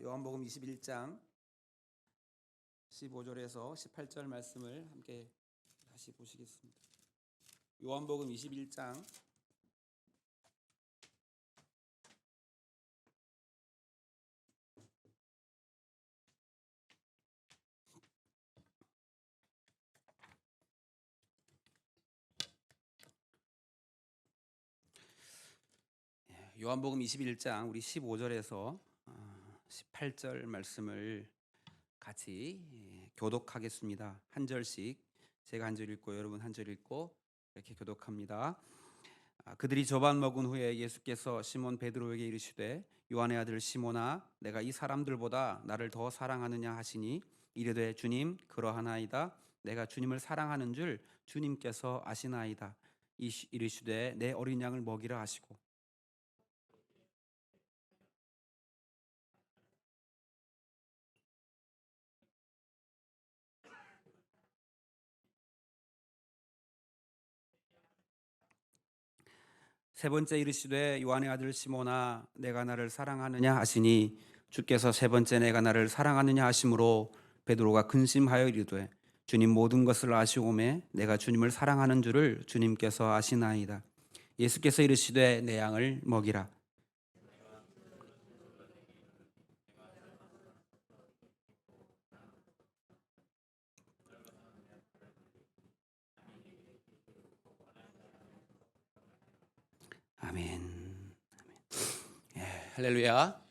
요한복음 21장 15절에서 18절 말씀을 함께 다시 보시겠습니다. 요한복음 21장 21장 우리 15절에서 18절 말씀을 같이 교독하겠습니다. 한 절씩 제가 한 절 읽고 여러분 한 절 읽고 이렇게 교독합니다. 그들이 저반 먹은 후에 예수께서 시몬 베드로에게 이르시되 요한의 아들 시몬아 내가 이 사람들보다 나를 더 사랑하느냐 하시니 이르되 주님 그러하나이다. 내가 주님을 사랑하는 줄 주님께서 아시나이다. 이르시되 내 어린 양을 먹이라 하시고 세 번째 이르시되 요한의 아들 시몬아 내가 나를 사랑하느냐 하시니 주께서 세 번째 내가 나를 사랑하느냐 하심으로 베드로가 근심하여 이르되 주님 모든 것을 아시오매 내가 주님을 사랑하는 줄을 주님께서 아시나이다. 예수께서 이르시되 내 양을 먹이라. 아멘. 할렐루야.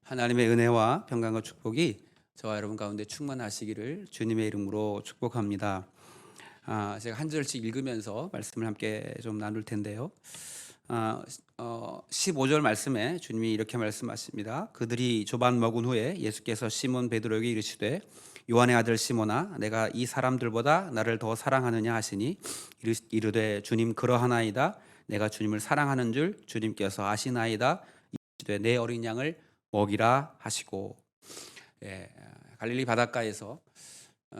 하나님의 은혜와 평강과 축복이 저와 여러분 가운데 충만하시기를 주님의 이름으로 축복합니다. 제가 한 절씩 읽으면서 말씀을 함께 좀 나눌 텐데요. 15절 말씀에 주님이 이렇게 말씀하십니다. 그들이 조반 먹은 후에 예수께서 시몬 베드로에게 이르시되 요한의 아들 시몬아 내가 이 사람들보다 나를 더 사랑하느냐 하시니 이르되 주님 그러하나이다. 내가 주님을 사랑하는 줄 주님께서 아시나이다. 이르시되 내 어린 양을 먹이라 하시고. 갈릴리 바닷가에서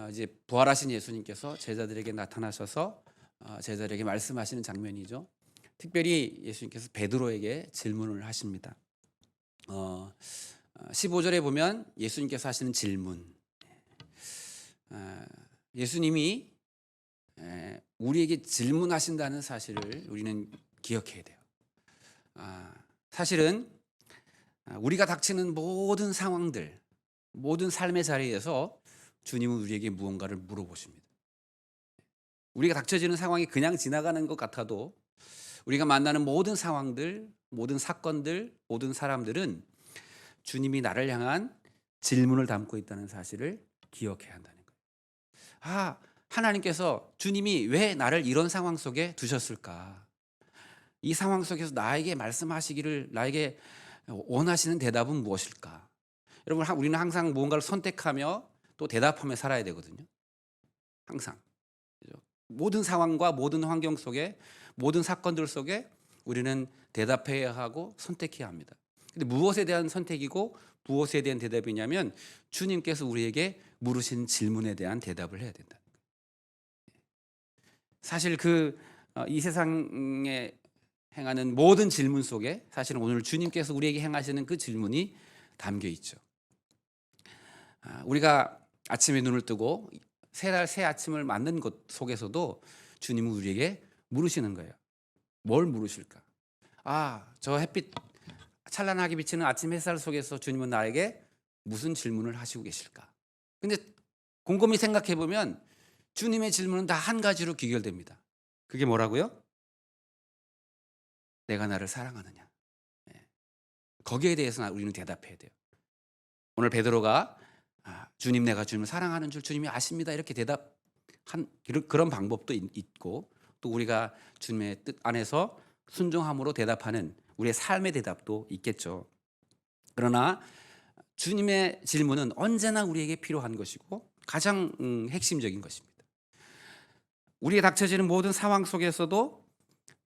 이제 부활하신 예수님께서 제자들에게 나타나셔서 제자들에게 말씀하시는 장면이죠. 특별히 예수님께서 베드로에게 질문을 하십니다. 15절에 보면 예수님께서 하시는 질문. 예수님이 우리에게 질문하신다는 사실을 우리는 기억해야 돼요. 사실은 우리가 닥치는 모든 상황들, 모든 삶의 자리에서 주님은 우리에게 무언가를 물어보십니다. 우리가 닥쳐지는 상황이 그냥 지나가는 것 같아도 우리가 만나는 모든 상황들, 모든 사건들, 모든 사람들은 주님이 나를 향한 질문을 담고 있다는 사실을 기억해야 한다는 거예요. 하나님께서 주님이 왜 나를 이런 상황 속에 두셨을까? 이 상황 속에서 나에게 말씀하시기를 나에게 원하시는 대답은 무엇일까? 여러분, 우리는 항상 무언가를 선택하며 또 대답하며 살아야 되거든요. 항상. 모든 상황과 모든 환경 속에 모든 사건들 속에 우리는 대답해야 하고 선택해야 합니다. 근데 무엇에 대한 선택이고 무엇에 대한 대답이냐면 주님께서 우리에게 물으신 질문에 대한 대답을 해야 된다. 사실 이 세상에 행하는 모든 질문 속에 사실은 오늘 주님께서 우리에게 행하시는 그 질문이 담겨 있죠. 우리가 아침에 눈을 뜨고 새 아침을 맞는 것 속에서도 주님은 우리에게 물으시는 거예요. 뭘 물으실까? 저 햇빛 찬란하게 비치는 아침 햇살 속에서 주님은 나에게 무슨 질문을 하시고 계실까? 근데 곰곰이 생각해 보면 주님의 질문은 다 한 가지로 귀결됩니다. 그게 뭐라고요? 내가 나를 사랑하느냐? 거기에 대해서 우리는 대답해야 돼요. 오늘 베드로가 주님 내가 주님을 사랑하는 줄 주님이 아십니다. 이렇게 대답한 그런 방법도 있고 또 우리가 주님의 뜻 안에서 순종함으로 대답하는 우리의 삶의 대답도 있겠죠. 그러나 주님의 질문은 언제나 우리에게 필요한 것이고 가장 핵심적인 것입니다. 우리에 닥쳐지는 모든 상황 속에서도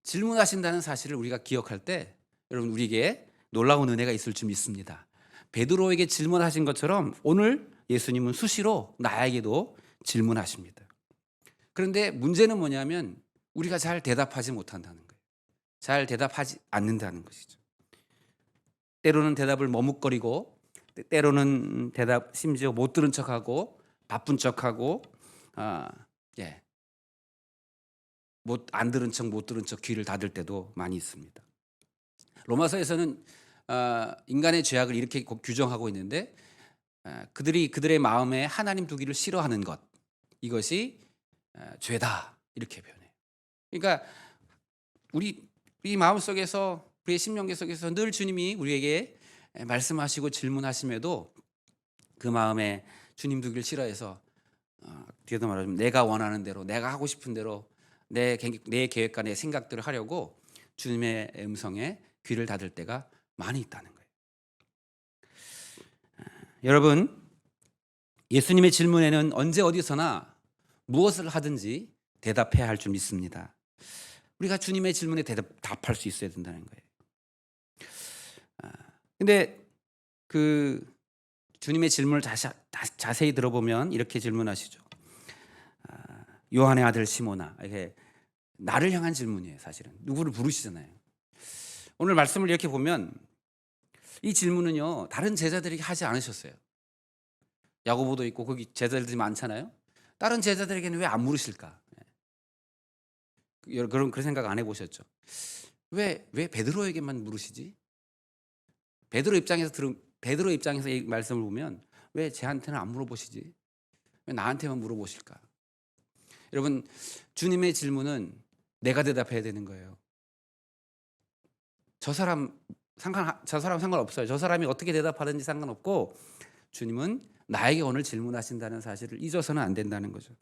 질문하신다는 사실을 우리가 기억할 때 여러분 우리에게 놀라운 은혜가 있을 줄 믿습니다. 베드로에게 질문하신 것처럼 오늘 예수님은 수시로 나에게도 질문하십니다. 그런데 문제는 뭐냐면 우리가 잘 대답하지 못한다는 거예요. 잘 대답하지 않는다는 것이죠. 때로는 대답을 머뭇거리고 때로는 대답 심지어 못 들은 척하고 바쁜 척하고 안 들은 척 못 들은 척 귀를 닫을 때도 많이 있습니다. 로마서에서는 인간의 죄악을 이렇게 규정하고 있는데 그들의 마음에 하나님 두기를 싫어하는 것, 이것이 죄다 이렇게 표현해요. 그러니까 우리 마음속에서, 우리의 심령계 속에서 늘 주님이 우리에게 말씀하시고 질문하심에도 그 마음에 주님 두기를 싫어해서 뒤에도 말하자면 내가 원하는 대로, 내가 하고 싶은 대로 내 계획과 내 생각대로 하려고 주님의 음성에 귀를 닫을 때가 많이 있다는 거예요. 여러분, 예수님의 질문에는 언제 어디서나 무엇을 하든지 대답해야 할 줄 믿습니다. 우리가 주님의 질문에 답할 수 있어야 된다는 거예요. 근데 그 주님의 질문을 자세히 들어보면 이렇게 질문하시죠. 요한의 아들 시몬아, 이게 나를 향한 질문이에요. 사실은 누구를 부르시잖아요. 오늘 말씀을 이렇게 보면 이 질문은요, 다른 제자들에게 하지 않으셨어요. 야고보도 있고 거기 제자들이 많잖아요. 다른 제자들에게는 왜 안 물으실까? 그런 생각 안 해보셨죠? 왜 베드로에게만 물으시지? 베드로 입장에서 이 말씀을 보면 왜 쟤한테는 안 물어보시지? 왜 나한테만 물어보실까? 여러분, 주님의 질문은 내가 대답해야 되는 거예요. 저 사람 상관없어요. 저 사람이 어떻게 대답하든지 상관없고, 주님은 나에게 오늘 질문하신다는 사실을 잊어서는 안 된다는 거죠.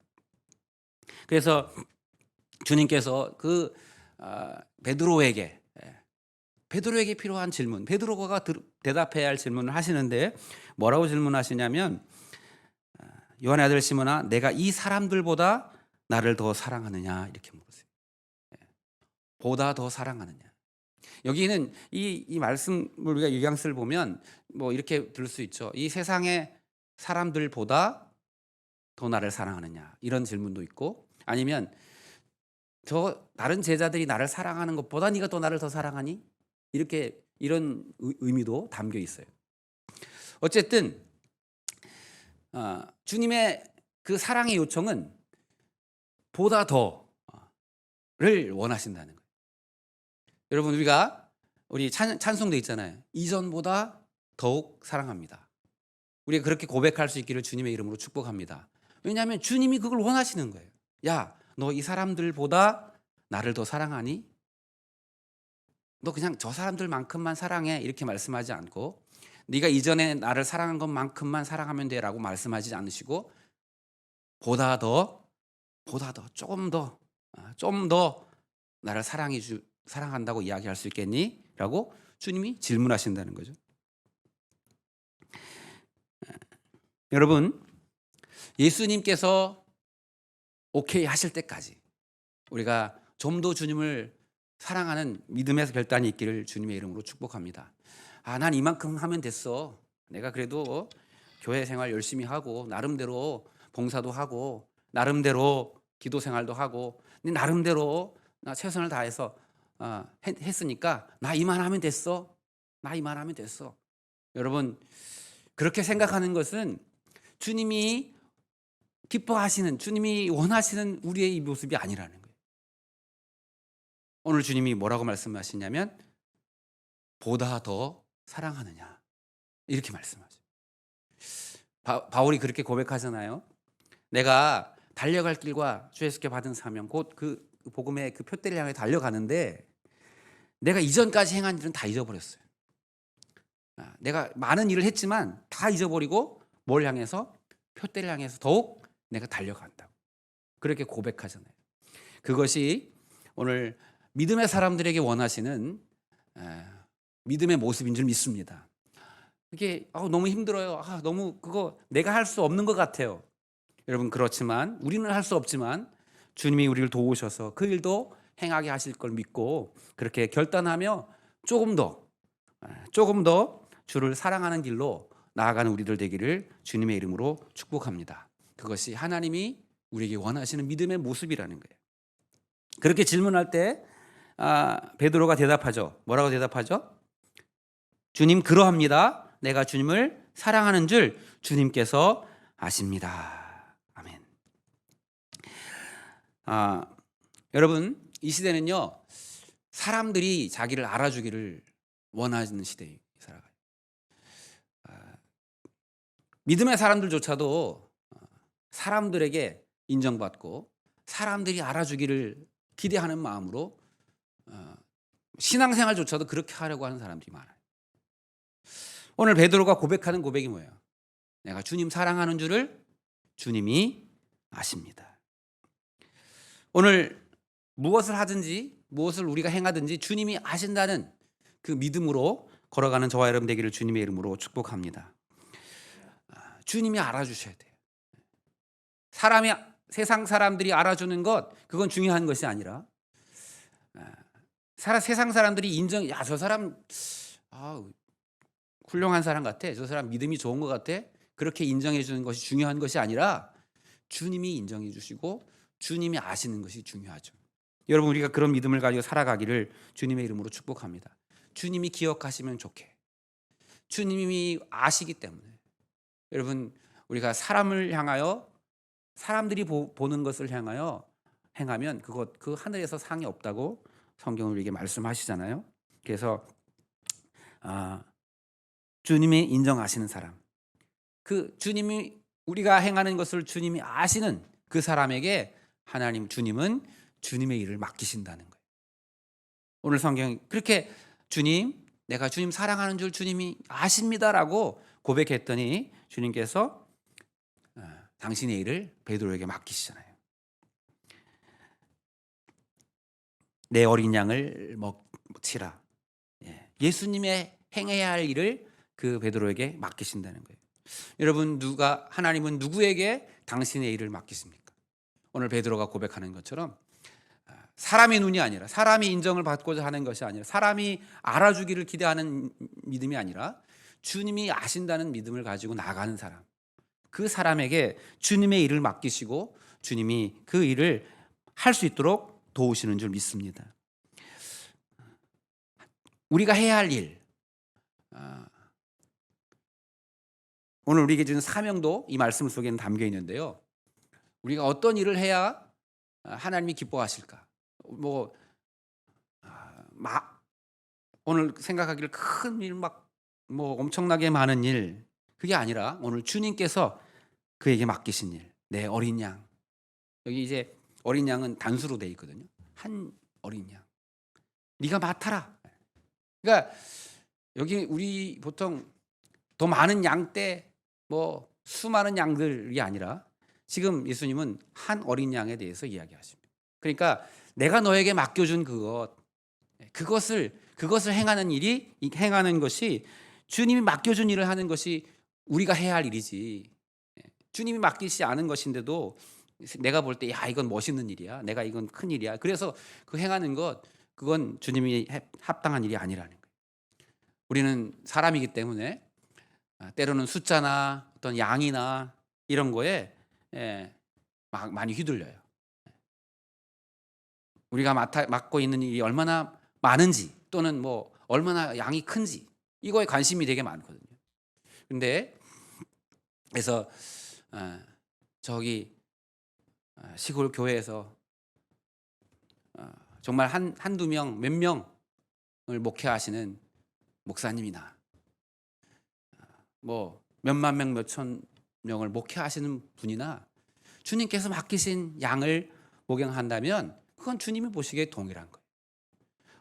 그래서 주님께서 베드로에게 필요한 질문, 베드로가 대답해야 할 질문을 하시는데 뭐라고 질문하시냐면, 요한의 아들 시몬아, 내가 이 사람들보다 나를 더 사랑하느냐, 이렇게 물으세요. 보다 더 사랑하느냐. 여기는 이 말씀을 우리가 유양스를 보면 뭐 이렇게 들을 수 있죠. 이 세상의 사람들보다 더 나를 사랑하느냐, 이런 질문도 있고, 아니면 다른 제자들이 나를 사랑하는 것보다 네가 또 나를 더 사랑하니? 이런 의미도 담겨 있어요. 어쨌든 주님의 그 사랑의 요청은 보다 더를 원하신다는 거예요. 여러분, 우리 찬송도 있잖아요. 이전보다 더욱 사랑합니다. 우리가 그렇게 고백할 수 있기를 주님의 이름으로 축복합니다. 왜냐하면 주님이 그걸 원하시는 거예요. 야, 너 이 사람들보다 나를 더 사랑하니? 너 그냥 저 사람들만큼만 사랑해, 이렇게 말씀하지 않고, 네가 이전에 나를 사랑한 것만큼만 사랑하면 돼 라고 말씀하지 않으시고, 보다 더 조금 더 나를 사랑한다고 이야기할 수 있겠니? 라고 주님이 질문하신다는 거죠. 여러분, 예수님께서 오케이 하실 때까지 우리가 좀 더 주님을 사랑하는 믿음의 결단이 있기를 주님의 이름으로 축복합니다. 난 이만큼 하면 됐어. 내가 그래도 교회 생활 열심히 하고, 나름대로 봉사도 하고, 나름대로 기도 생활도 하고, 나름대로 나 최선을 다해서 했으니까 나 이만하면 됐어. 여러분, 그렇게 생각하는 것은 주님이 기뻐하시는, 주님이 원하시는 우리의 이 모습이 아니라는 거예요. 오늘 주님이 뭐라고 말씀하시냐면 보다 더 사랑하느냐, 이렇게 말씀하죠. 바울이 그렇게 고백하잖아요. 내가 달려갈 길과 주 예수께 받은 사명, 곧 그 복음의 그 표대를 향해 달려가는데 내가 이전까지 행한 일은 다 잊어버렸어요. 내가 많은 일을 했지만 다 잊어버리고 뭘 향해서? 표대를 향해서 더욱 내가 달려간다고 그렇게 고백하잖아요. 그것이 오늘 믿음의 사람들에게 원하시는 믿음의 모습인 줄 믿습니다. 이게 너무 힘들어요. 너무 그거 내가 할 수 없는 것 같아요. 여러분, 그렇지만 우리는 할 수 없지만 주님이 우리를 도우셔서 그 일도 행하게 하실 걸 믿고 그렇게 결단하며 조금 더 주를 사랑하는 길로 나아가는 우리들 되기를 주님의 이름으로 축복합니다. 그것이 하나님이 우리에게 원하시는 믿음의 모습이라는 거예요. 그렇게 질문할 때 베드로가 대답하죠. 뭐라고 대답하죠? 주님, 그러합니다. 내가 주님을 사랑하는 줄 주님께서 아십니다. 아멘. 여러분, 이 시대는요, 사람들이 자기를 알아주기를 원하는 시대에 살아가요. 믿음의 사람들조차도 사람들에게 인정받고 사람들이 알아주기를 기대하는 마음으로 신앙생활조차도 그렇게 하려고 하는 사람들이 많아요. 오늘 베드로가 고백하는 고백이 뭐예요? 내가 주님 사랑하는 줄을 주님이 아십니다. 오늘 무엇을 하든지 무엇을 우리가 행하든지 주님이 아신다는 그 믿음으로 걸어가는 저와 여러분 되기를 주님의 이름으로 축복합니다. 주님이 알아주셔야 돼요. 세상 사람들이 알아주는 것, 그건 중요한 것이 아니라 세상 사람들이 저 사람 훌륭한 사람 같아, 저 사람 믿음이 좋은 것 같아, 그렇게 인정해 주는 것이 중요한 것이 아니라 주님이 인정해 주시고 주님이 아시는 것이 중요하죠. 여러분, 우리가 그런 믿음을 가지고 살아가기를 주님의 이름으로 축복합니다. 주님이 기억하시면 좋게, 주님이 아시기 때문에 여러분, 우리가 사람을 향하여, 사람들이 보는 것을 향하여 행하면 그 하늘에서 상이 없다고 성경은 우리에게 말씀하시잖아요. 그래서 주님이 인정하시는 사람, 그 주님이 우리가 행하는 것을 주님이 아시는 그 사람에게 주님은 주님의 일을 맡기신다는 거예요. 오늘 성경이 그렇게 내가 주님 사랑하는 줄 주님이 아십니다라고 고백했더니 주님께서 당신의 일을 베드로에게 맡기시잖아요. 내 어린 양을 치라. 예수님의 행해야 할 일을 그 베드로에게 맡기신다는 거예요. 여러분, 하나님은 누구에게 당신의 일을 맡기십니까? 오늘 베드로가 고백하는 것처럼 사람의 눈이 아니라, 사람이 인정을 받고자 하는 것이 아니라, 사람이 알아주기를 기대하는 믿음이 아니라 주님이 아신다는 믿음을 가지고 나가는 사람, 그 사람에게 주님의 일을 맡기시고 주님이 그 일을 할 수 있도록 도우시는 줄 믿습니다. 우리가 해야 할 일, 오늘 우리에게 주는 사명도 이 말씀 속에는 담겨 있는데요. 우리가 어떤 일을 해야 하나님이 기뻐하실까? 오늘 생각하기를 큰 일, 엄청나게 많은 일, 그게 아니라 오늘 주님께서 그에게 맡기신 일, 내 어린 양. 여기 이제 어린 양은 단수로 돼 있거든요. 한 어린 양, 네가 맡아라. 그러니까 여기 우리 보통 더 많은 양 때 수많은 양들이 아니라 지금 예수님은 한 어린 양에 대해서 이야기하십니다. 그러니까 내가 너에게 맡겨준 그것을 행하는 것이, 주님이 맡겨준 일을 하는 것이 우리가 해야 할 일이지, 주님이 맡기지 않은 것인데도 내가 볼 때 이건 멋있는 일이야, 내가 이건 큰 일이야, 그래서 그 행하는 것, 그건 주님이 합당한 일이 아니라는 거예요. 우리는 사람이기 때문에 때로는 숫자나 어떤 양이나 이런 거에 많이 휘둘려요. 우리가 맡고 있는 일이 얼마나 많은지, 또는 얼마나 양이 큰지, 이거에 관심이 되게 많거든요. 근데 그래서 저기 시골 교회에서 정말 한두 명, 몇 명을 목회하시는 목사님이나 몇만 명, 몇천 명을 목회하시는 분이나 주님께서 맡기신 양을 목양한다면 그건 주님이 보시기에 동일한 거예요.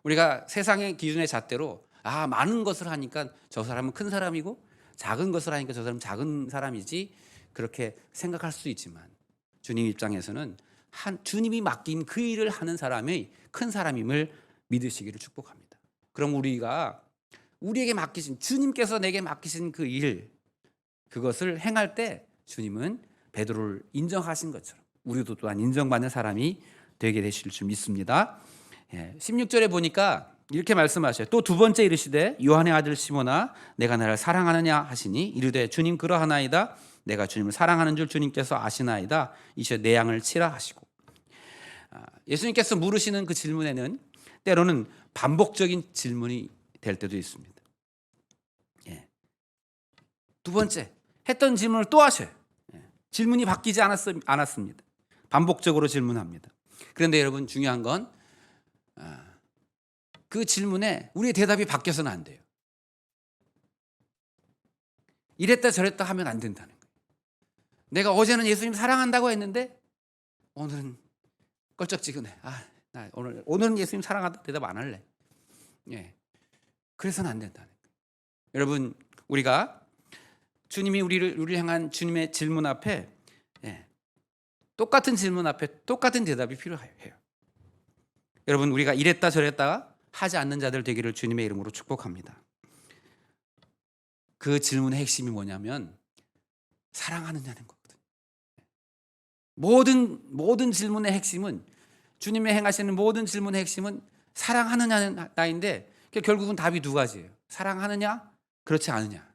우리가 세상의 기준의 잣대로 많은 것을 하니까 저 사람은 큰 사람이고 작은 것을 하니까 저 사람은 작은 사람이지, 그렇게 생각할 수 있지만 주님 입장에서는 주님이 맡긴 그 일을 하는 사람이 큰 사람임을 믿으시기를 축복합니다. 그럼 우리에게 맡기신, 주님께서 내게 맡기신 그 일, 그것을 행할 때 주님은 베드로를 인정하신 것처럼 우리도 또한 인정받는 사람이 되게 되실 줄 믿습니다. 16절에 보니까 이렇게 말씀하셔요. 또 두 번째 이르시되 요한의 아들 시몬아, 내가 나를 사랑하느냐 하시니 이르되 주님 그러하나이다. 내가 주님을 사랑하는 줄 주님께서 아시나이다. 이제 내 양을 치라 하시고, 예수님께서 물으시는 그 질문에는 때로는 반복적인 질문이 될 때도 있습니다. 두 번째, 했던 질문을 또 하셔요. 질문이 바뀌지 않았습니다. 반복적으로 질문합니다. 그런데 여러분 중요한 건 그 질문에 우리의 대답이 바뀌어서는 안 돼요. 이랬다 저랬다 하면 안 된다는 거예요. 내가 어제는 예수님 사랑한다고 했는데 오늘은 껄쩍지근해. 나 오늘은 예수님 사랑한다 대답 안 할래. 그래서는 안 된다는 거예요. 여러분 우리가 주님이 우리를 향한 주님의 질문 앞에 똑같은 질문 앞에 똑같은 대답이 필요해요. 여러분 우리가 이랬다 저랬다 하지 않는 자들 되기를 주님의 이름으로 축복합니다. 그 질문의 핵심이 뭐냐면 사랑하느냐는 거거든요. 모든 질문의 핵심은 주님의 행하시는 모든 질문의 핵심은 사랑하느냐는 나인데 결국은 답이 두 가지예요. 사랑하느냐 그렇지 않느냐.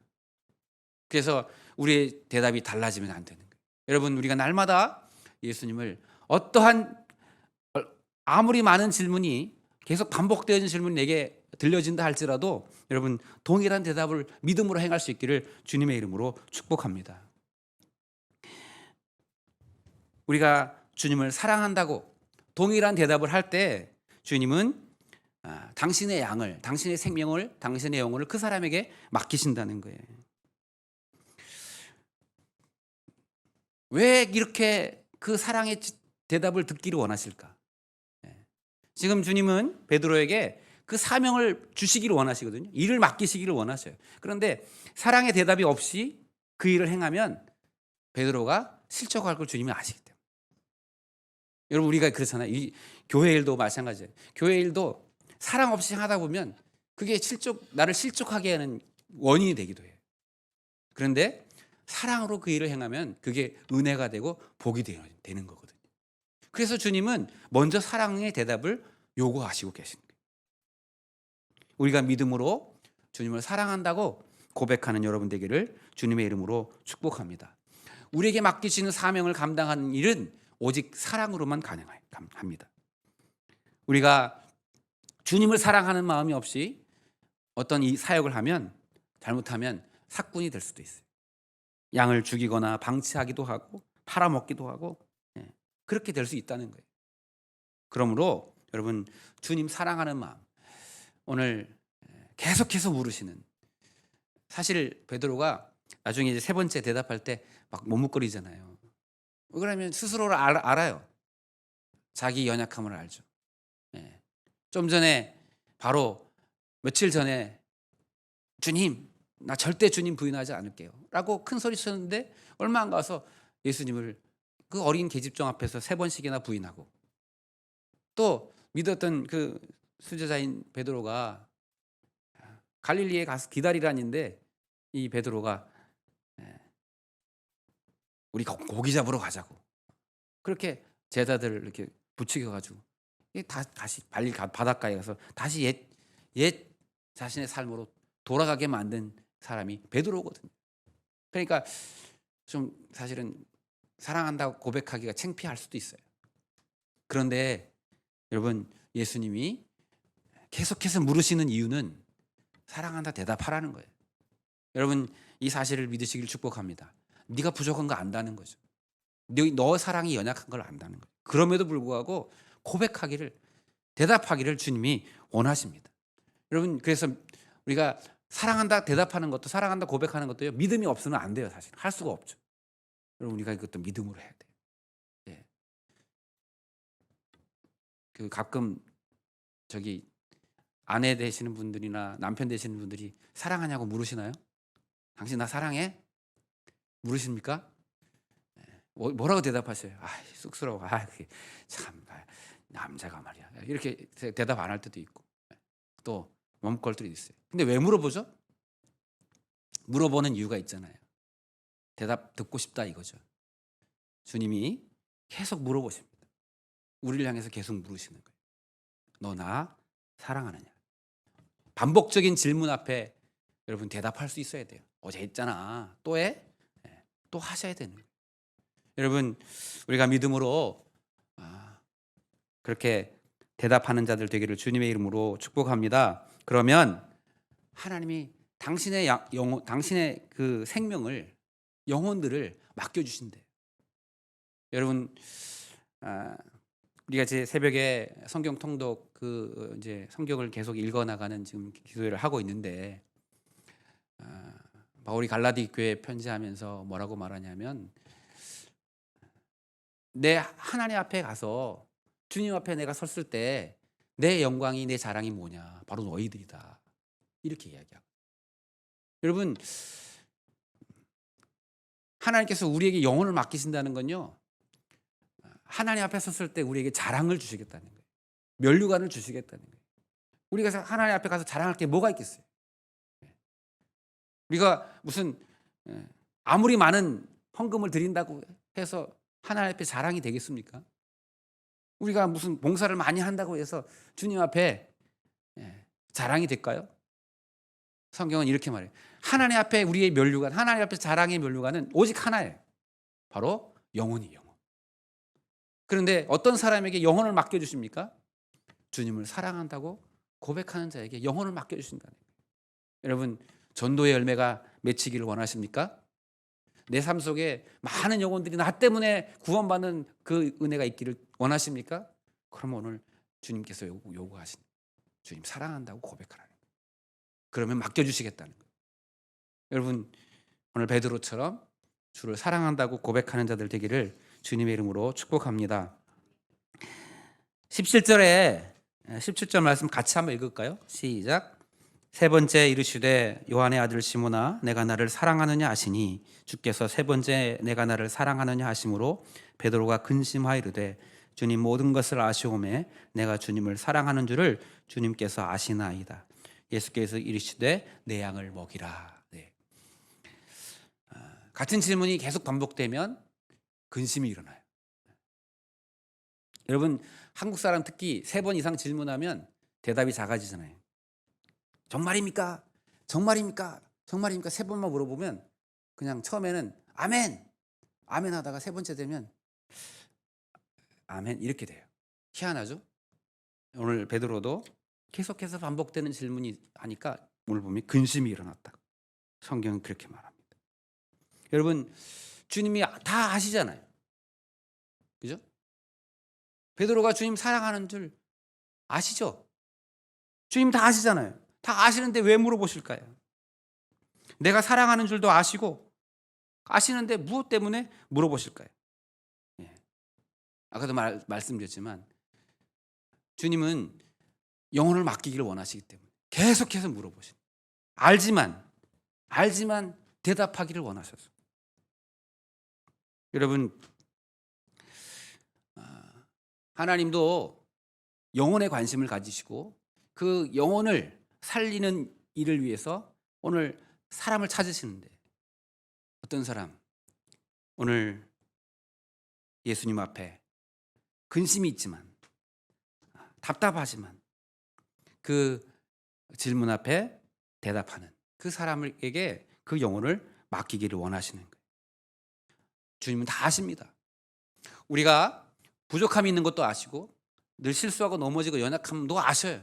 그래서 우리의 대답이 달라지면 안 되는 거예요. 여러분 우리가 날마다 예수님을 어떠한 아무리 많은 질문이 계속 반복되는 질문이 내게 들려진다 할지라도 여러분 동일한 대답을 믿음으로 행할 수 있기를 주님의 이름으로 축복합니다. 우리가 주님을 사랑한다고 동일한 대답을 할 때 주님은 당신의 양을, 당신의 생명을, 당신의 영혼을 그 사람에게 맡기신다는 거예요. 왜 이렇게 그 사랑의 대답을 듣기를 원하실까? 지금 주님은 베드로에게 그 사명을 주시기를 원하시거든요. 일을 맡기시기를 원하셔요. 그런데 사랑의 대답이 없이 그 일을 행하면 베드로가 실족할 걸 주님이 아시기 때문에. 여러분 우리가 그렇잖아요. 이 교회 일도 마찬가지예요. 교회 일도 사랑 없이 하다 보면 그게 나를 실족하게 하는 원인이 되기도 해요. 그런데 사랑으로 그 일을 행하면 그게 은혜가 되고 복이 되는 거거든요. 그래서 주님은 먼저 사랑의 대답을 요구하시고 계신 거예요. 우리가 믿음으로 주님을 사랑한다고 고백하는 여러분 되기를 주님의 이름으로 축복합니다. 우리에게 맡기시는 사명을 감당하는 일은 오직 사랑으로만 가능합니다. 우리가 주님을 사랑하는 마음이 없이 어떤 이 사역을 하면 잘못하면 사꾼이 될 수도 있어요. 양을 죽이거나 방치하기도 하고 팔아먹기도 하고 그렇게 될 수 있다는 거예요. 그러므로 여러분 주님 사랑하는 마음 오늘 계속해서 물으시는, 사실 베드로가 나중에 이제 세 번째 대답할 때 막 머뭇거리잖아요. 그러면 스스로를 알아요. 자기 연약함을 알죠. 좀 전에 바로 며칠 전에 주님 나 절대 주님 부인하지 않을게요 라고 큰 소리 쳤는데 얼마 안 가서 예수님을 그 어린 계집종 앞에서 3번씩이나 부인하고, 또 믿었던 그 수제자인 베드로가 갈릴리에 가서 기다리라는데 이 베드로가 우리 고기 잡으러 가자고 그렇게 제자들을 이렇게 부추겨가지고 다시 바닷가에 가서 다시 옛 자신의 삶으로 돌아가게 만든 사람이 베드로거든요. 그러니까 좀 사실은 사랑한다고 고백하기가 창피할 수도 있어요. 그런데 여러분 예수님이 계속해서 물으시는 이유는 사랑한다 대답하라는 거예요. 여러분 이 사실을 믿으시길 축복합니다. 네가 부족한 거 안다는 거죠. 너 사랑이 연약한 걸 안다는 거예요. 그럼에도 불구하고 고백하기를, 대답하기를 주님이 원하십니다. 여러분 그래서 우리가 사랑한다 대답하는 것도, 사랑한다 고백하는 것도요, 믿음이 없으면 안 돼요. 사실 할 수가 없죠. 여러분 우리가 이것도 믿음으로 해야 돼요. 그 가끔 저기 아내 되시는 분들이나 남편 되시는 분들이 사랑하냐고 물으시나요? 당신 나 사랑해? 물으십니까? 뭐라고 대답하세요? 쑥스러워. 그게 참 남자가 말이야. 이렇게 대답 안 할 때도 있고 또 머뭇거릴 때도 있어요. 근데 왜 물어보죠? 물어보는 이유가 있잖아요. 대답 듣고 싶다 이거죠. 주님이 계속 물어보십니다. 우리를 향해서 계속 물으시는 거예요. 너 나 사랑하느냐? 반복적인 질문 앞에 여러분 대답할 수 있어야 돼요. 어제 했잖아. 또 해? 또 하셔야 되는 거예요. 여러분 우리가 믿음으로 그렇게 대답하는 자들 되기를 주님의 이름으로 축복합니다. 그러면 하나님이 당신의 그 생명을, 영혼들을 맡겨 주신대요. 여러분, 우리가 제 새벽에 성경 통독 이제 성경을 계속 읽어 나가는 지금 기도를 하고 있는데, 바울이 갈라디 교회에 편지하면서 뭐라고 말하냐면, 내 하나님 앞에 가서 주님 앞에 내가 섰을 때 내 영광이, 내 자랑이 뭐냐? 바로 너희들이다. 이렇게 이야기하고. 여러분, 하나님께서 우리에게 영혼을 맡기신다는 건요, 하나님 앞에 섰을 때 우리에게 자랑을 주시겠다는 거예요. 면류관을 주시겠다는 거예요. 우리가 하나님 앞에 가서 자랑할 게 뭐가 있겠어요? 우리가 무슨 아무리 많은 헌금을 드린다고 해서 하나님 앞에 자랑이 되겠습니까? 우리가 무슨 봉사를 많이 한다고 해서 주님 앞에 자랑이 될까요? 성경은 이렇게 말해요. 하나님 앞에 우리의 면류관, 하나님 앞에 자랑의 면류관은 오직 하나예요. 바로 영혼이에요. 영혼. 그런데 어떤 사람에게 영혼을 맡겨주십니까? 주님을 사랑한다고 고백하는 자에게 영혼을 맡겨주신다는 거예요. 여러분, 전도의 열매가 맺히기를 원하십니까? 내 삶 속에 많은 영혼들이 나 때문에 구원받는 그 은혜가 있기를 원하십니까? 그럼 오늘 주님께서 요구하신 주님 사랑한다고 고백하라는 거예요. 그러면 맡겨주시겠다는 거예요. 여러분, 오늘 베드로처럼 주를 사랑한다고 고백하는 자들 되기를 주님의 이름으로 축복합니다. 17절 말씀 같이 한번 읽을까요? 시작. 세 번째 이르시되 요한의 아들 시몬아 내가 나를 사랑하느냐 하시니 주께서 세 번째 내가 나를 사랑하느냐 하심으로 베드로가 근심하이르되 주님 모든 것을 아시오매 내가 주님을 사랑하는 줄을 주님께서 아시나이다. 예수께서 이르시되 내 양을 먹이라. 네. 같은 질문이 계속 반복되면 근심이 일어나요. 여러분, 한국 사람 특히 3번 이상 질문하면 대답이 작아지잖아요. 정말입니까? 정말입니까? 정말입니까? 3번만 물어보면 그냥 처음에는 아멘! 아멘 하다가 3번째 되면 아멘 이렇게 돼요. 희한하죠? 오늘 베드로도 계속해서 반복되는 질문이 하니까 오늘 보면 근심이 일어났다. 성경은 그렇게 말합니다. 여러분, 주님이 다 아시잖아요. 그죠? 베드로가 주님 사랑하는 줄 아시죠? 주님 다 아시잖아요. 다 아시는데 왜 물어보실까요? 내가 사랑하는 줄도 아시고 아시는데 무엇 때문에 물어보실까요? 예. 아까도 말씀드렸지만 주님은 영혼을 맡기기를 원하시기 때문에 계속해서 물어보십니다. 알지만 대답하기를 원하셔서. 여러분, 하나님도 영혼에 관심을 가지시고 그 영혼을 살리는 일을 위해서 오늘 사람을 찾으시는데, 어떤 사람 오늘 예수님 앞에 근심이 있지만 답답하지만 그 질문 앞에 대답하는 그 사람에게 그 영혼을 맡기기를 원하시는 거예요. 주님은 다 아십니다. 우리가 부족함이 있는 것도 아시고 늘 실수하고 넘어지고 연약함도 아셔요.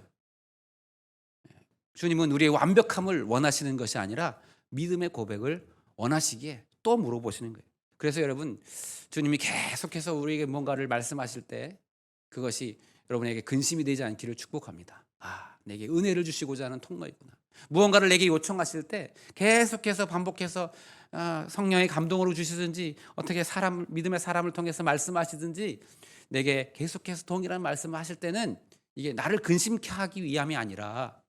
주님은 우리의 완벽함을 원하시는 것이 아니라 믿음의 고백을 원하시기에 또 물어보시는 거예요. 그래서 여러분, 주님이 계속해서 우리에게 뭔가를 말씀하실 때 그것이 여러분에게 근심이 되지 않기를 축복합니다. 내게 은혜를 주시고자 하는 통로이구나. 무언가를 내게 요청하실 때 계속해서 반복해서 성령의 감동으로 주시든지 어떻게 믿음의 사람을 통해서 말씀하시든지 내게 계속해서 동일한 말씀을 하실 때는 이게 나를 근심케 하기 위함이 아니라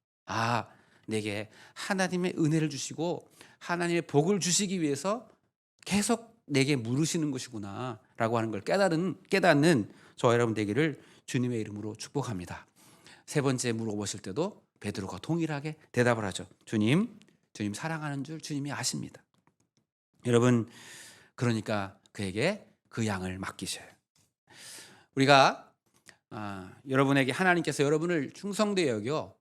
내게 하나님의 은혜를 주시고 하나님의 복을 주시기 위해서 계속 내게 물으시는 것이구나 라고 하는 걸 깨닫는 저와 여러분 되기를 주님의 이름으로 축복합니다. 3번째 물어보실 때도 베드로가 동일하게 대답을 하죠. 주님 사랑하는 줄 주님이 아십니다. 여러분, 그러니까 그에게 그 양을 맡기셔요. 우리가 여러분에게 하나님께서 여러분을 충성되게 여겨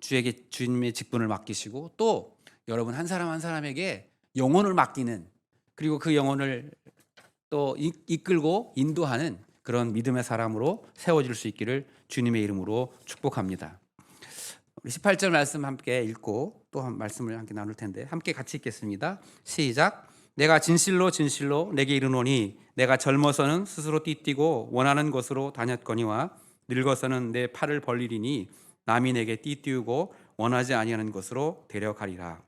주에게 주님의 직분을 맡기시고 또 여러분 한 사람 한 사람에게 영혼을 맡기는, 그리고 그 영혼을 또 이끌고 인도하는 그런 믿음의 사람으로 세워질 수 있기를 주님의 이름으로 축복합니다. 우리 18절 말씀 함께 읽고 또 한 말씀을 함께 나눌 텐데 함께 같이 읽겠습니다. 시작. 내가 진실로 진실로 내게 이르노니 내가 젊어서는 스스로 띠뛰고 원하는 곳으로 다녔거니와 늙어서는 내 팔을 벌리리니 남이 내게 띠띠우고 원하지 아니하는 곳으로 데려가리라.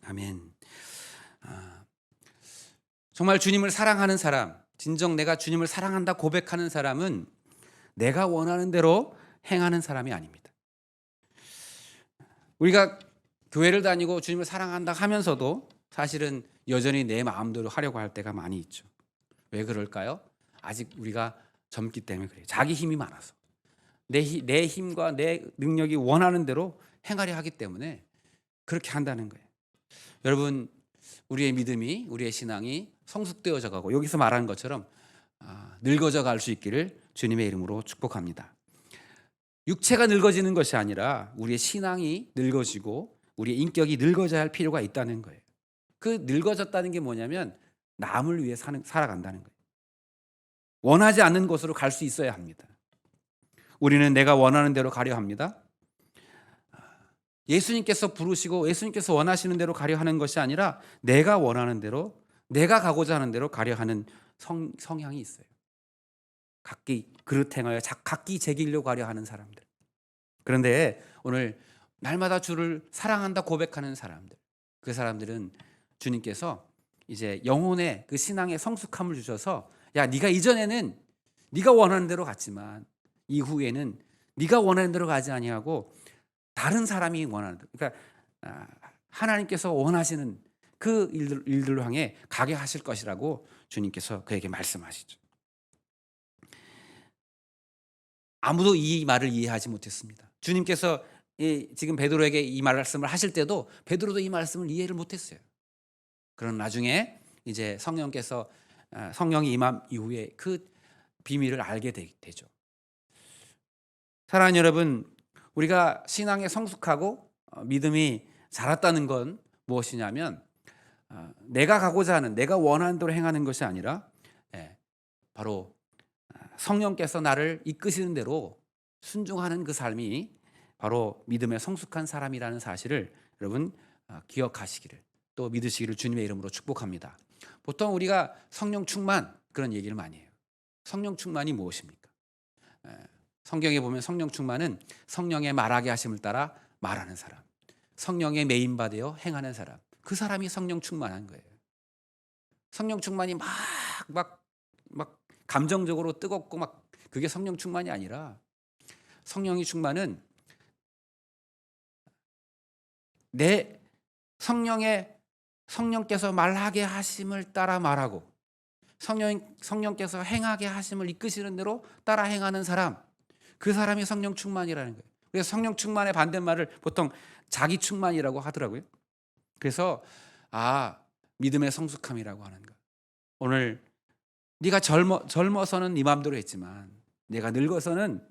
아멘. 정말 주님을 사랑하는 사람, 진정 내가 주님을 사랑한다 고백하는 사람은 내가 원하는 대로 행하는 사람이 아닙니다. 우리가 교회를 다니고 주님을 사랑한다 하면서도 사실은 여전히 내 마음대로 하려고 할 때가 많이 있죠. 왜 그럴까요? 아직 우리가 젊기 때문에 그래요. 자기 힘이 많아서. 내 힘과 내 능력이 원하는 대로 행하려 하기 때문에 그렇게 한다는 거예요. 여러분, 우리의 믿음이, 우리의 신앙이 성숙되어져 가고 여기서 말하는 것처럼 늙어져 갈 수 있기를 주님의 이름으로 축복합니다. 육체가 늙어지는 것이 아니라 우리의 신앙이 늙어지고 우리의 인격이 늙어져야 할 필요가 있다는 거예요. 그 늙어졌다는 게 뭐냐면 남을 위해 살아간다는 거예요. 원하지 않는 곳으로 갈 수 있어야 합니다. 우리는 내가 원하는 대로 가려 합니다. 예수님께서 부르시고 예수님께서 원하시는 대로 가려 하는 것이 아니라 내가 원하는 대로, 내가 가고자 하는 대로 가려 하는 성향이 있어요. 각기 그릇 행하여 각기 제길로 가려 하는 사람들. 그런데 오늘 날마다 주를 사랑한다 고백하는 사람들, 그 사람들은 주님께서 이제 영혼의 그 신앙의 성숙함을 주셔서 야, 네가 이전에는 네가 원하는 대로 갔지만 이후에는 네가 원하는 대로 가지 아니하고 다른 사람이 원하는 대로, 그러니까 하나님께서 원하시는 그 일들로 향해 가게 하실 것이라고 주님께서 그에게 말씀하시죠. 아무도 이 말을 이해하지 못했습니다. 주님께서 지금 베드로에게 이 말씀을 하실 때도 베드로도 이 말씀을 이해를 못했어요. 그런 나중에 이제 성령이 임함 이후에 그 비밀을 알게 되죠. 사랑하는 여러분, 우리가 신앙에 성숙하고 믿음이 자랐다는 건 무엇이냐면 내가 가고자 하는, 내가 원하는 대로 행하는 것이 아니라 바로 성령께서 나를 이끄시는 대로 순종하는 그 삶이 바로 믿음에 성숙한 사람이라는 사실을 여러분 기억하시기를, 또 믿으시기를 주님의 이름으로 축복합니다. 보통 우리가 성령 충만, 그런 얘기를 많이 해요. 성령 충만이 무엇입니까? 성경에 보면 성령 충만은 성령의 말하게 하심을 따라 말하는 사람, 성령의 메인바되어 행하는 사람, 그 사람이 성령 충만한 거예요. 성령 충만이 막 감정적으로 뜨겁고 막 그게 성령 충만이 아니라, 성령의 충만은 내 성령께서 말하게 하심을 따라 말하고 성령께서 행하게 하심을 이끄시는 대로 따라 행하는 사람, 그 사람이 성령 충만이라는 거예요. 그래서 성령 충만의 반대말을 보통 자기 충만이라고 하더라고요. 그래서 믿음의 성숙함이라고 하는 거. 오늘 네가 젊어서는 네 마음대로 했지만 내가 늙어서는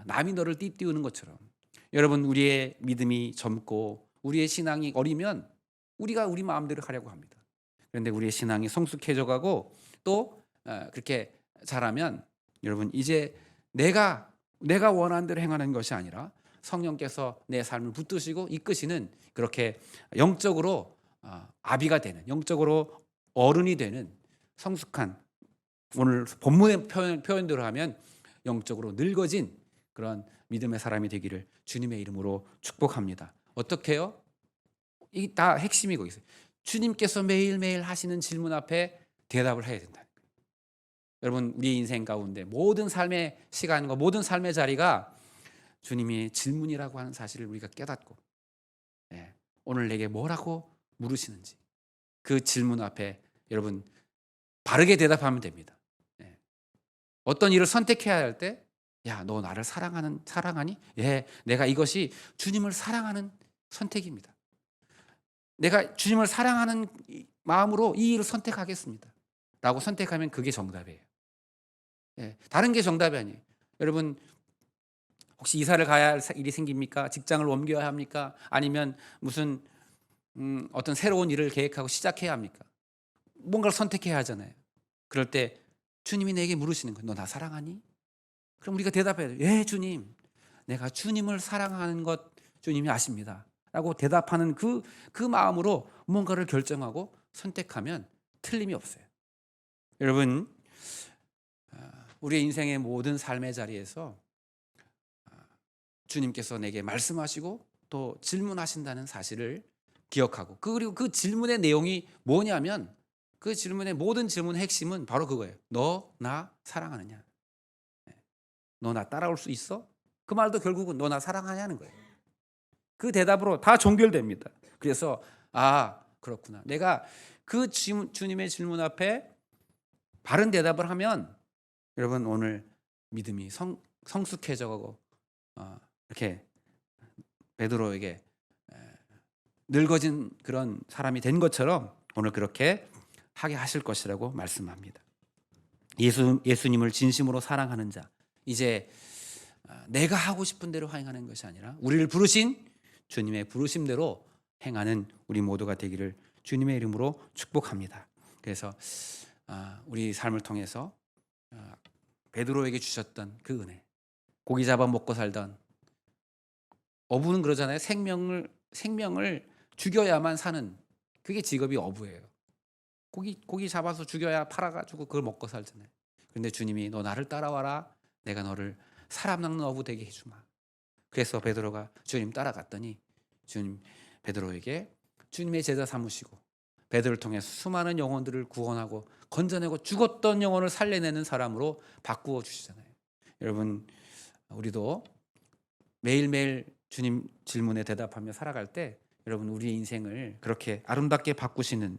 남이 너를 띠띠우는 것처럼, 여러분, 우리의 믿음이 젊고 우리의 신앙이 어리면 우리가 우리 마음대로 하려고 합니다. 그런데 우리의 신앙이 성숙해져 가고 또 그렇게 자라면 여러분, 이제 내가 원하는 대로 행하는 것이 아니라 성령께서 내 삶을 붙드시고 이끄시는, 그렇게 영적으로 아비가 되는, 영적으로 어른이 되는 성숙한, 오늘 본문의 표현대로 하면 영적으로 늙어진 그런 믿음의 사람이 되기를 주님의 이름으로 축복합니다. 어떻게 해요? 이게 다 핵심이 거기 있어요. 주님께서 매일매일 하시는 질문 앞에 대답을 해야 된다는 거예요. 여러분, 우리 인생 가운데 모든 삶의 시간과 모든 삶의 자리가 주님이 질문이라고 하는 사실을 우리가 깨닫고, 오늘 내게 뭐라고 물으시는지 그 질문 앞에 여러분 바르게 대답하면 됩니다. 어떤 일을 선택해야 할 때, 야, 너 나를 사랑하니? 예, 내가 이것이 주님을 사랑하는 선택입니다. 내가 주님을 사랑하는 마음으로 이 일을 선택하겠습니다 라고 선택하면 그게 정답이에요. 다른 게 정답이 아니에요. 여러분, 혹시 이사를 가야 할 일이 생깁니까? 직장을 옮겨야 합니까? 아니면 무슨 어떤 새로운 일을 계획하고 시작해야 합니까? 뭔가를 선택해야 하잖아요. 그럴 때 주님이 내게 물으시는 거예요. 너 나 사랑하니? 그럼 우리가 대답해야 돼요. 예, 주님. 내가 주님을 사랑하는 것 주님이 아십니다. 라고 대답하는 그 마음으로 뭔가를 결정하고 선택하면 틀림이 없어요. 여러분, 우리의 인생의 모든 삶의 자리에서 주님께서 내게 말씀하시고 또 질문하신다는 사실을 기억하고, 그리고 그 질문의 내용이 뭐냐면, 그 질문의 모든 질문의 핵심은 바로 그거예요. 너 나 사랑하느냐? 너 나 따라올 수 있어? 그 말도 결국은 너 나 사랑하냐는 거예요. 그 대답으로 다 종결됩니다. 그래서 그렇구나. 내가 그 주님의 질문 앞에 바른 대답을 하면 여러분 오늘 믿음이 성숙해져가고 이렇게 베드로에게 늙어진 그런 사람이 된 것처럼 오늘 그렇게 하게 하실 것이라고 말씀합니다. 예수님을 진심으로 사랑하는 자, 이제 내가 하고 싶은 대로 행하는 것이 아니라 우리를 부르신 주님의 부르심대로 행하는 우리 모두가 되기를 주님의 이름으로 축복합니다. 그래서 우리 삶을 통해서 베드로에게 주셨던 그 은혜, 고기 잡아 먹고 살던 어부는 그러잖아요. 생명을 죽여야만 사는, 그게 직업이 어부예요. 고기 잡아서 죽여야 팔아가지고 그걸 먹고 살잖아요. 그런데 주님이 너 나를 따라와라. 내가 너를 사람 낚는 어부 되게 해주마. 그래서 베드로가 주님 따라갔더니 주님 베드로에게 주님의 제자 삼으시고 베드로를 통해서 수많은 영혼들을 구원하고 건져내고 죽었던 영혼을 살려내는 사람으로 바꾸어 주시잖아요. 여러분, 우리도 매일매일 주님 질문에 대답하며 살아갈 때 여러분 우리의 인생을 그렇게 아름답게 바꾸시는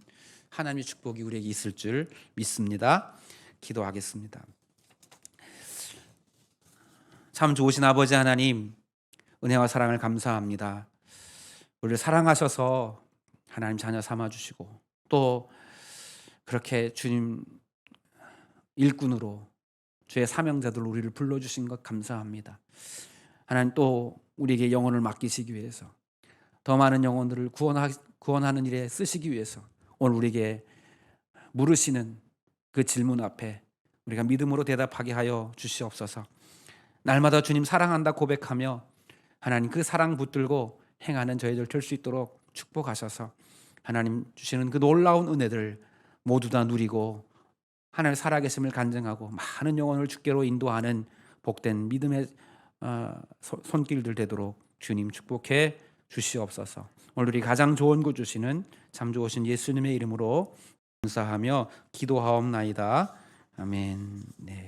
하나님의 축복이 우리에게 있을 줄 믿습니다. 기도하겠습니다. 참 좋으신 아버지 하나님, 은혜와 사랑을 감사합니다. 우리를 사랑하셔서 하나님 자녀 삼아주시고 또 그렇게 주님 일꾼으로 주의 사명자들로 우리를 불러주신 것 감사합니다. 하나님 또 우리에게 영혼을 맡기시기 위해서 더 많은 영혼들을 구원하는 일에 쓰시기 위해서 오늘 우리에게 물으시는 그 질문 앞에 우리가 믿음으로 대답하게 하여 주시옵소서. 날마다 주님 사랑한다 고백하며 하나님 그 사랑 붙들고 행하는 저희들 될 수 있도록 축복하셔서 하나님 주시는 그 놀라운 은혜들 모두 다 누리고 하나님의 살아계심을 간증하고 많은 영혼을 주께로 인도하는 복된 믿음의 손길들 되도록 주님 축복해 주시옵소서. 오늘 우리 가장 좋은 것 주시는 참 좋으신 예수님의 이름으로 감사하며 기도하옵나이다. 아멘. 네.